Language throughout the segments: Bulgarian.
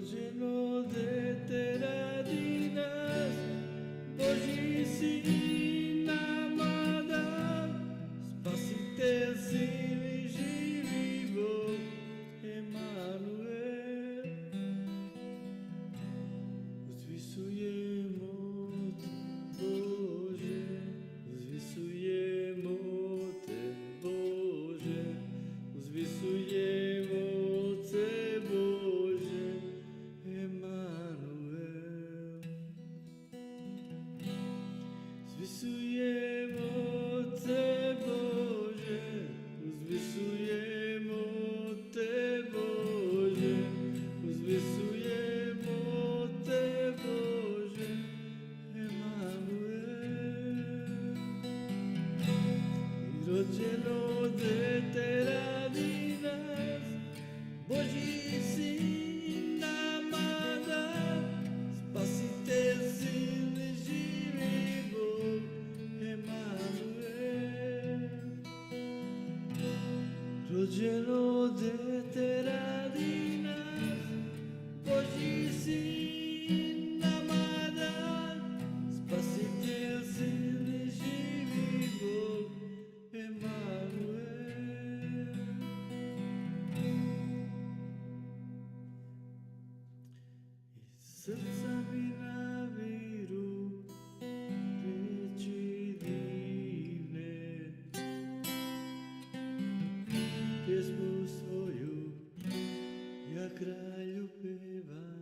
rođeno dete radi nas, Božji sin nama dan, spasitelj silni živi Bog, Emanuel. Uzvisujemo te Bože, uzvisujemo te Bože, uzvisujemo te Bože, Emanuel. Uzvisujemo te Bože, uzvisujemo te Bože, uzvisujemo te Bože, Emanuel. I rođeno dete radi nas, Božji sin nama dan, spasitelj silni živi Bog, Emanuel. Rođeno dete radi nas, Božji sin nama dan, spasitelj silni živi Bog, Emanuel. Iz srca mi naviru reči divne, pjesmu svoju ja kralju pevam.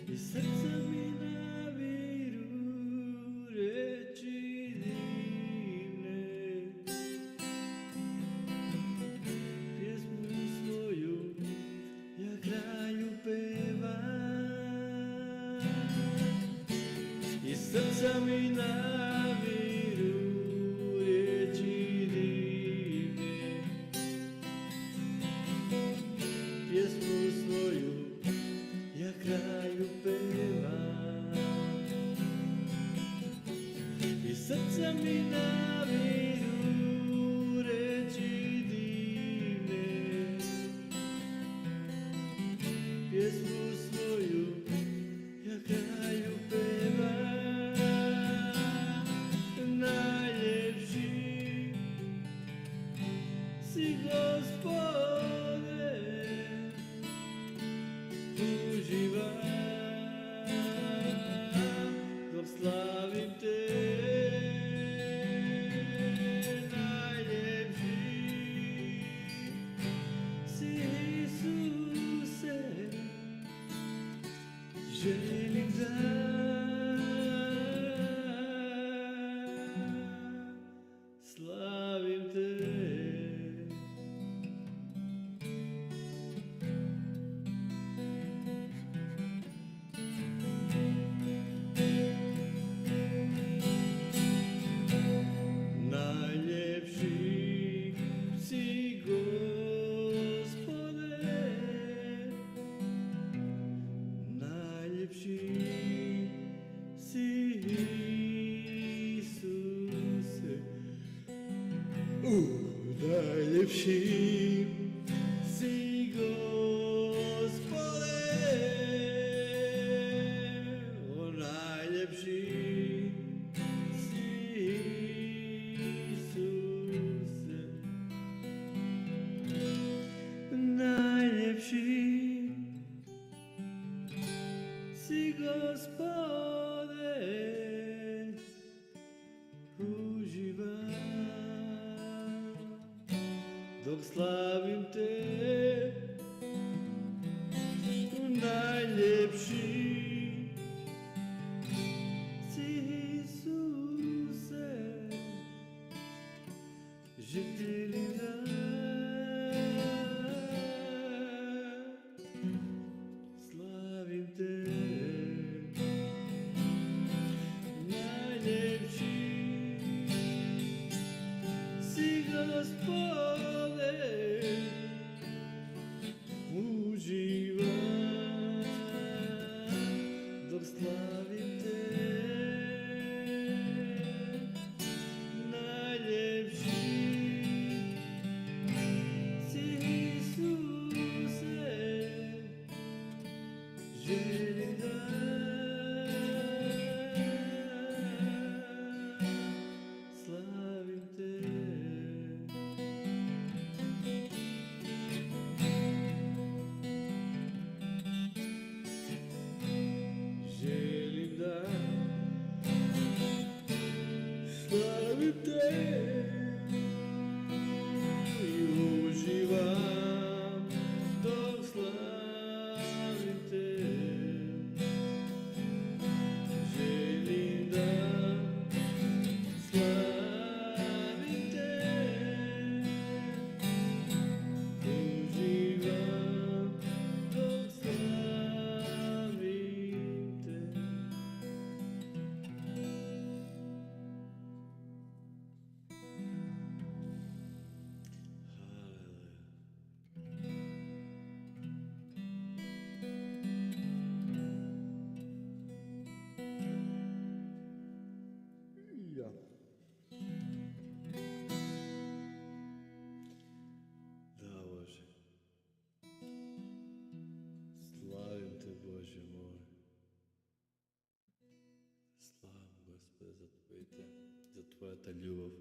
Iz srca mi naviru reči divne, pjesmu svoju ja kralju pevam. Iz srca mi naviru reči divne, pjesmu svoju ja kralju pevam. Iz srca mi naviru reči divne, pjesmu svoju ja kralju pevam. Najljepši si Gospode, uživam dok slavim te. Najljepši si Isuse, želim da slavim te. Najljepši si Gospode, najljepši si Isuse, najljepši si Gospode, najljepši si Isuse, najljepši si Gospode, uživam dok slavim te. Najljepši si Isuse, želim da slavim te. Najljepši si Gospode, uživam dok slavim te. Najljepši за Твојата љубов,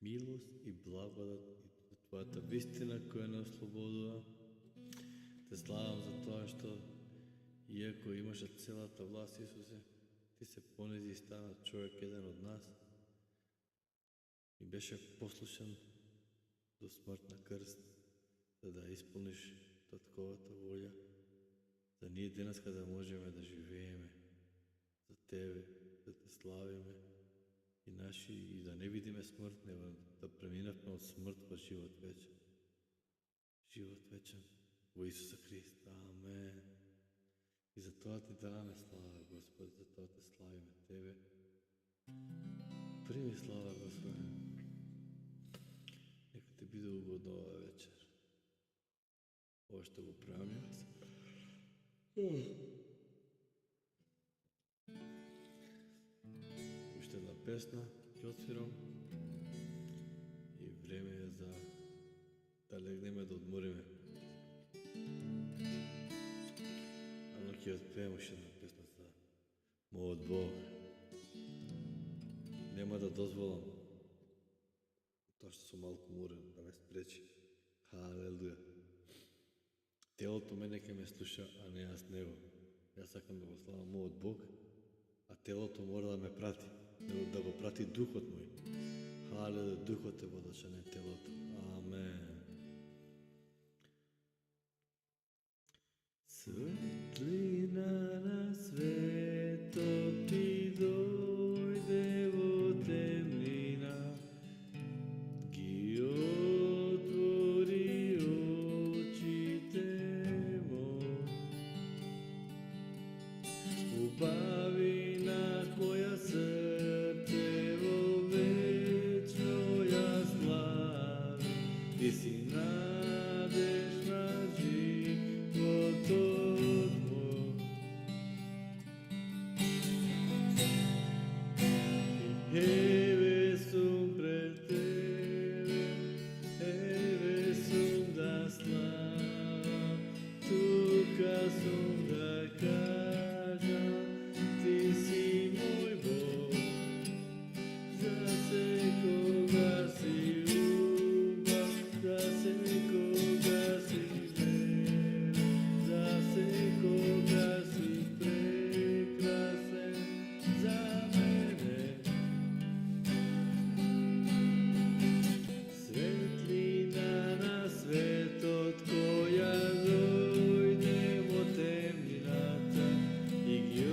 милост и благодат и за Твојата вистина која не ослободува. Те славам за тоа што, иако имаше целата власт, Исусе, Ти се понизи и стана човек еден од нас и беше послушен до смрт на крст, за да исполниш Татковата волја, за ние денеска да можеме да живееме за Тебе, да Те славиме и да не видиме смрт, него да преминавме од смрт во живот вечен. Живот вечен во Исуса Христа. Амен. И за тоа Ти даваме слава, Господи, за тоа Те славиме Тебе. Прими слава, Господи. Нека Ти биде угодно ова вечер. Ова што го правам јас. Уште една песна ќе отсвирам и време е за да легнеме да одмориме. Ано ќе отпеем уште една песна за мојот Бог. Нема да дозволам тоа што сум малку уморен да ме спречи. Халелуја. Телото мене ќе ме слуша, а не јас него. Јас сакам да го славам мојот Бог, а телото мора да ме прати, да го прати духот мој. Халелуја, духот е водача, не телото. Амен. Светлина на светот ти дојде во темнина, ги отвори очите мој. Убавина која срцево вечно ја слави, ти си надежна животот мој. Еве сум пред Тебе, еве сум да славам, тука сум да кажам, Ти си мој Бог, за секогаш си убав, за секогаш си верен, за секогаш си прекрасен за мене. Светлина на светот која дојде во темнината и ги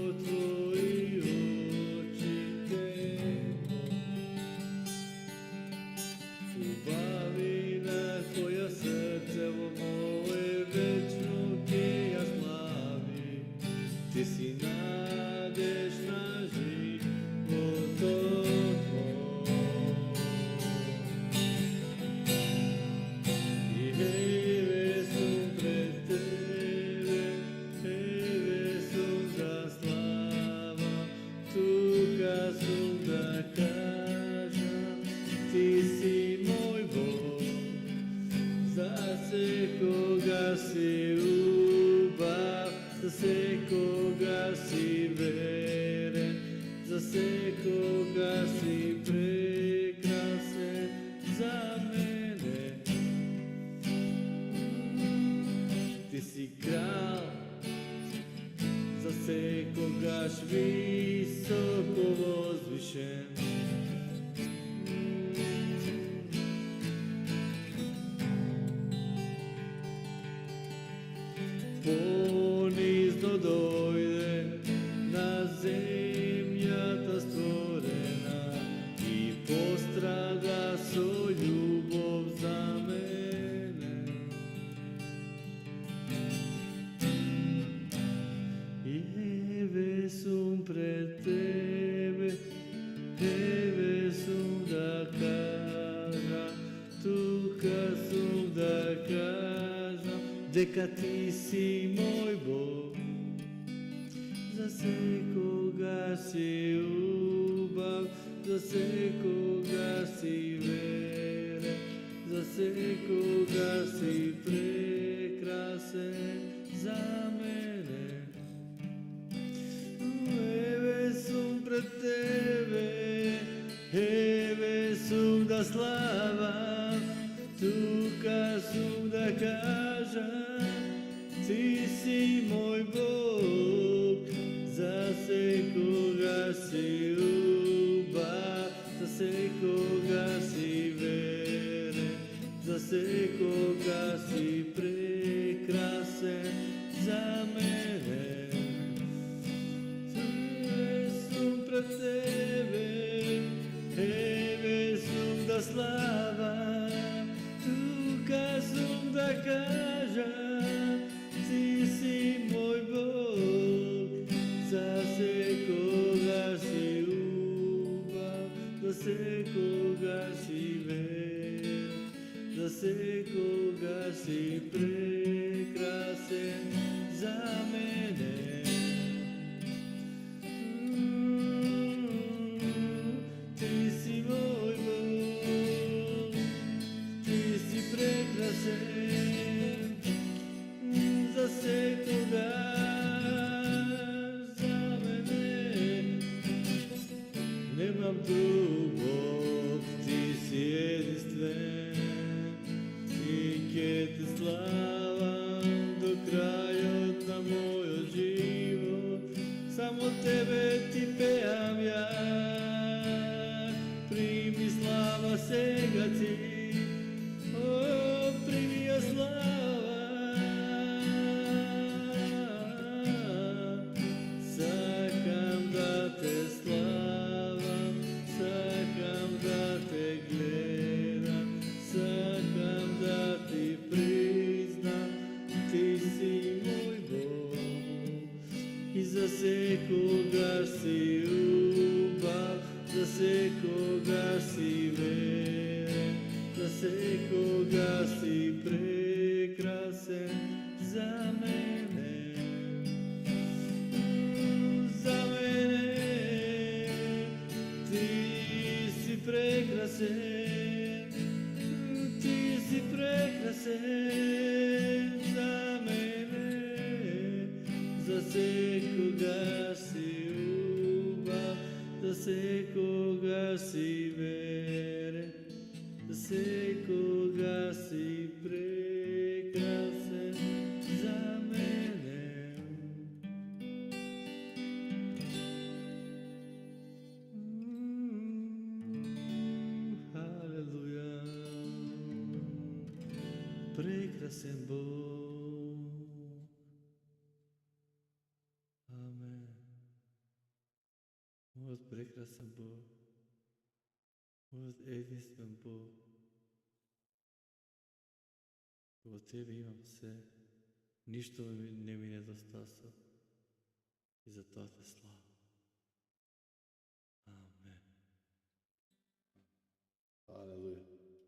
отвори очите мој. Убавина која срцево мое вечно ќе ја слави, Ти си надежна животот мој. И еве сум пред Тебе, еве сум да славам, тука сум да кажам, Ти си мој Бог, за секогаш си убав, за секогаш си верен, за секогаш си прекрасен за мене. Ти си крал, за секогаш високо возвишен. Понизно дојде на земјата створена и пострада со љубов за мене. И еве сум пред Тебе, еве сум да кажам, тука сум да кажам, дека Ти си мој Бог, за секогаш си убав, за секогаш си верен, за секогаш си прекрасен за мене. Еве сум пред Тебе, славам, тука сум да кажам, ти си мој Бог, за секогаш си убав, за секогаш си верен, за секогаш си прекрасен за мене. Туе сум пред тебе, тебе сум да славам, тука сум да кажам, ти си мој Бог, за секогаш си убав, за секогаш си верен, за секогаш си прекрасен за мене. Ти си мој Бог, ти си прекрасен за секогаш за мене. Немам друг Бог, ти си единствен и ќе те славам до крајот на мојот живот. Само тебе ти пеам ја, прими слава сега ти, о, прими ја слава. Сакам да те славам, сакам да те гледам, сакам да ти признам, ти си мој Бог и за секогаш си убав, за секогаш си верен, за секогаш си прекрасен за мене. За мене ти си прекрасен, ти си прекрасен за мене, за секогаш си убав, за секогаш си верен, за секогаш си прекрасен за мене. Халелуја, прекрасен Бог. Амен. Мојот прекрасен Бог, мојот единствен Бог. Во тебе имам се, ништо не ми недостасува и за тоа те славам. Амен. Алелуја.